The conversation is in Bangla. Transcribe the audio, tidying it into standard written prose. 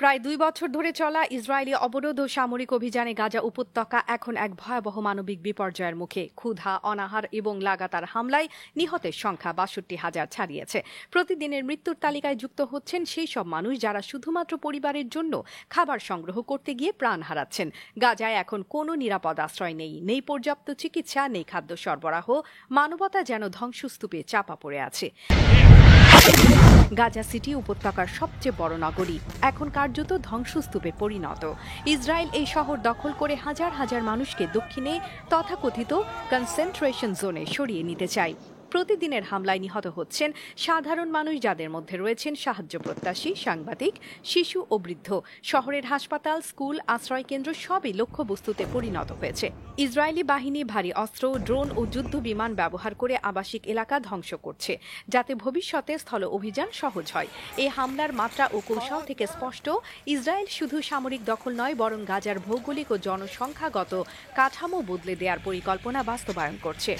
প্রায় ২ বছর ধরে চলা ইসরায়েলি অবরোধ ও সামরিক অভিযানে গাজা উপত্যকা এখন এক ভয়াবহ মানবিক বিপর্যয়ের মুখে। ক্ষুধা, অনাহার এবং লাগাতার হামলায় নিহতের সংখ্যা ৬২,০০০ ছাড়িয়েছে। প্রতিদিনের মৃত্যুর তালিকায় যুক্ত হচ্ছেন সেই সব মানুষ যারা শুধুমাত্র পরিবারের জন্য খাবার সংগ্রহ করতে গিয়ে প্রাণ হারাচ্ছেন। গাজায় এখন কোনো নিরাপদ আশ্রয় নেই, নেই পর্যাপ্ত চিকিৎসা, নেই খাদ্য সরবরাহ। মানবতা যেন ধ্বংসস্তূপে চাপা পড়ে আছে। গাজা সিটি উপত্যকার সবচেয়ে বড় নগরী এখন কার্যত ধ্বংসস্তূপে পরিণত। ইসরায়েল এই শহর দখল করে হাজার হাজার মানুষকে দক্ষিণে তথাকথিত কনসেন্ট্রেশন জোনে সরিয়ে নিতে চায়। প্রতিদিনের হামলায় নিহত হচ্ছেন সাধারণ মানুষ, যাদের মধ্যে রয়েছেন সাহায্য প্রত্যাশী, সাংবাদিক, শিশু ও বৃদ্ধ। শহরের হাসপাতাল, স্কুল, আশ্রয়কেন্দ্র সবই লক্ষ্যবস্তুতে পরিণত হয়েছে। ইসরায়েলি বাহিনী ভারী অস্ত্র, ড্রোন ও যুদ্ধ বিমান ব্যবহার করে আবাসিক এলাকা ধ্বংস করছে, যাতে ভবিষ্যতে স্থল অভিযান সহজ হয়। এই হামলার মাত্রা ও কৌশল থেকে স্পষ্ট, ইসরায়েল শুধু সামরিক দখল নয়, বরং গাজার ভৌগোলিক ও জনসংখ্যাগত কাঠামো বদলে দেওয়ার পরিকল্পনা বাস্তবায়ন করছে।